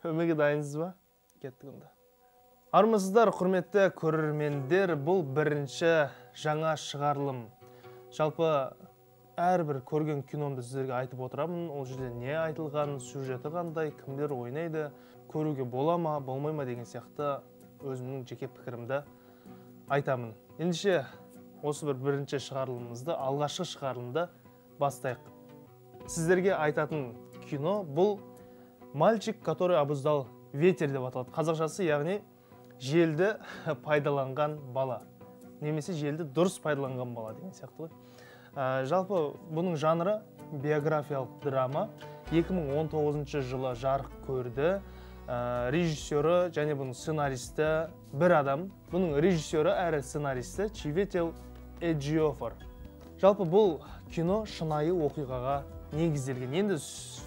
Өмеге дайынсыз ба? Кеттік онда. Армысыздар, құрметті көрермендер, бұл бірінші жаңа шығарылым. Жалпы әрбір көрген киномды сіздерге айтып отырамын. Ол жерде не айтылған, сюжеті қандай, кімдер ойнайды, көруге бола ма, болмай ма деген сияқты өзімнің жеке пікірімді айтамын. Ендеше осы бірінші шығарылымымызды, алғашқы шығарылымды бастайық. Сіздерге айтатын кино бұл «Мальчик, который обуздал ветер» деп аталады. Қазақшасы, яғни желді пайдаланған бала. Немесе желді дұрыс пайдаланған бала деген сияқты ғой. Жалпы бұның жанры биографиялық драма. 2019 жылы жарық көрді. Режиссері және бұның сценаристі бір адам. Бұның режиссері әрі сценаристі Чиветел Эджиофор. Жалпы бұл кино шынайы оқиғаға негізделген. Енді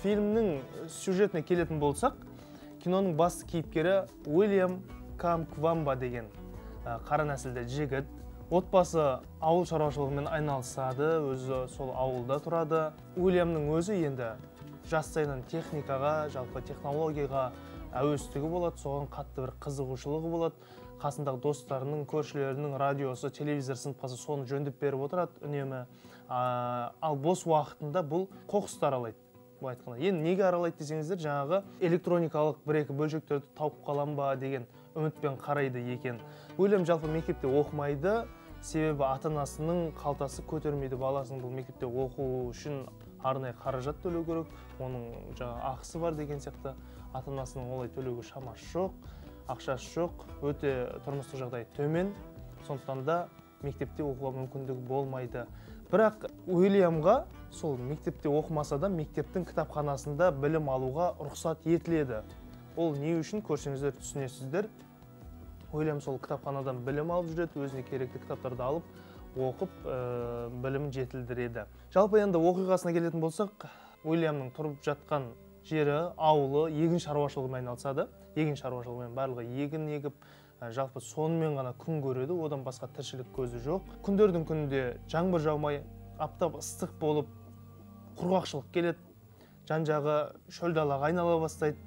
фильмнің сюжетіне келетін болсақ, киноның басты кейіпкері Уильям Камквамба деген қара нәсілді жігіт. Отбасы ауыл шаруашылығымен айналысады, өзі сол ауылда тұрады. Уильямның өзі енді жастайынан техникаға, жалпы технологияға әуестігі болады, соған қатты бір қызығушылығы болады. Қасындағы достарының, көршілерінің радиосы, телевизор сынып қалса, соны жөндеп беріп отырады үнемі. Ал бос уақытында бұл қоқысты аралайды. Енді неге аралайды десеңіздер, жаңағы электроникалық бір-екі бөлшектерді тауып қалам ба деген үмітпен қарайды екен. Уильям жалпы мектепте оқымайды, себебі ата-анасының қалтасы көтермейді, баласының бұл мектепте оқу үшін арнайы қаражат төлеу керек, оның ақысы бар деген сияқты. Ата-анасының олай төлеуге шамасы жоқ, ақшасы жоқ, өте тұрмыстық жағдай төмен, сондықтан да мектепте оқуға мүмкіндігі болмайды. Бірақ Уильямға сол мектепте оқымаса да мектептің кітапханасында білім алуға рұқсат етіледі. Ол не үшін көрсеңіздер түсінесіздер. Уильям сол кітапханадан білім алып жүреді, өзіне керекті кітаптарды алып, оқып, білімін жетілдіреді. Жалпы енді оқиғасына келетін болсақ, Уильямның тұрып жатқан жері, ауылы егін шаруашылығымен айналысады. Егін шаруашылығымен барлығы егін егіп, жалпы сонымен ғана күн көреді, одан басқа тіршілік көзі жоқ. Күндердің күнінде жаңбыр жаумай, аптап ыстық болып, құрғақшылық келеді, жан-жағы шөл далаға айнала бастайды.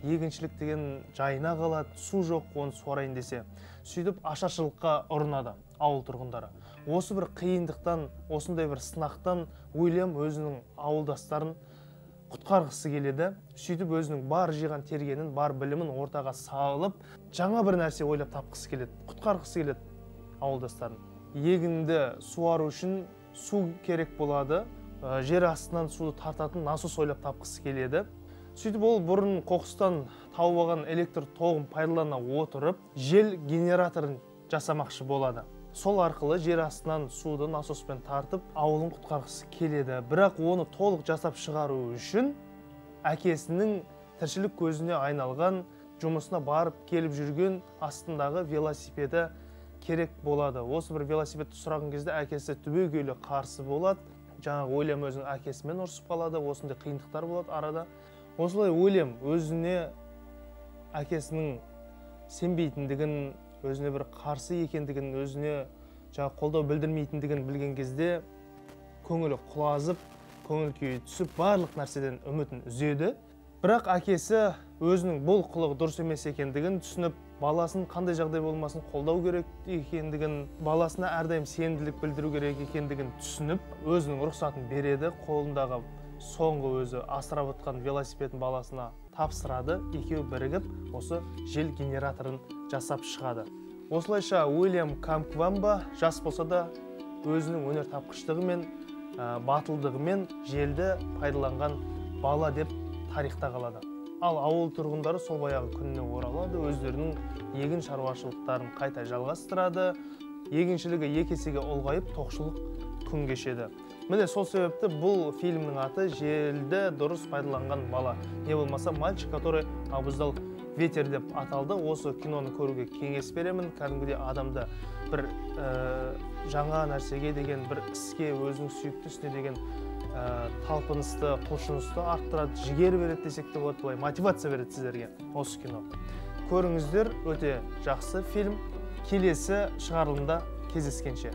Егіншілік деген жайына қалады, су жоқ, оны суарайын десе. Сөйтіп ашаршылыққа ұрынады ауыл тұрғындары. Осы бір қиындықтан, осындай бір сынақтан Уильям өзінің ауылдастарын құтқарғысы келеді. Сөйтіп өзінің бар жиған тергенін, бар білімін ортаға салып, жаңа бір нәрсе ойлап тапқысы келеді, құтқарғысы келеді ауылдастарын. Егінді суару үшін су керек болады, жер астынан суды тартатын насос ойлап тапқысы келеді. Сөйтіп ол бұрын қоқыстан тауып алған электр тоғын пайдалана отырып, жел генераторын жасамақшы болады. Сол арқылы жер астынан суды насоспен тартып, ауылын құтқарғысы келеді. Бірақ оны толық жасап шығару үшін әкесінің тіршілік көзіне айналған, жұмысына барып келіп жүрген астындағы велосипеді керек болады. Осы бір велосипедті сұраған кезде әкесі түбегейлі қарсы болады. Жаңағы Уильям өзінің әкесімен ұрсып қалады, осындай қиындықтар болады арада. Осылай Уильям өзіне әкесінің сенбейтіндігін, өзіне бір қарсы екендігін, өзіне қолдау білдірмейтіндігін білген кезде көңілі құлазып, көңіл күйі түсіп, барлық нәрседен үмітін үзеді. Бірақ әкесі өзінің бұл қылығы дұрыс емес екендігін түсініп, баласын қандай жағдай болмасын қолдау керек екендігін, баласына әрдайым сенімділік білдіру керек екендігін түсініп, өзінің рұқсатын береді, қолындағы соңғы өзі асырап отқан велосипедін баласына тапсырады. Екеуі бірігіп, осы жел генераторын жасап шығады. Осылайша Уильям Камквамба жас болса да өзінің өнер тапқыштығымен, батылдығымен желді пайдаланған бала деп тарихта қалады. Ал ауыл тұрғындары сол баяғы күніне оралады, өздерінің егін шаруашылықтарын қайта жалғастырады. Егіншілігі екі есеге ұлғайып, тоқшылық күн кешеді. Міне сол себепті бұл фильмнің аты «Желді дұрыс пайдаланған бала». Не болмаса «Мальчик, который обуздал ветер» деп аталды. Осы киноны көруге кеңес беремін. Кәдімгідей адамды бір жаңа нәрсеге деген, бір іске, өзінің сүйікті ісіне деген талпынысты, құлшынысты арттырады, жігер береді десек те болады, былай мотивация береді сіздерге осы кино. Көріңіздер, өте жақсы фильм. Келесі шығарылымда кездескенше.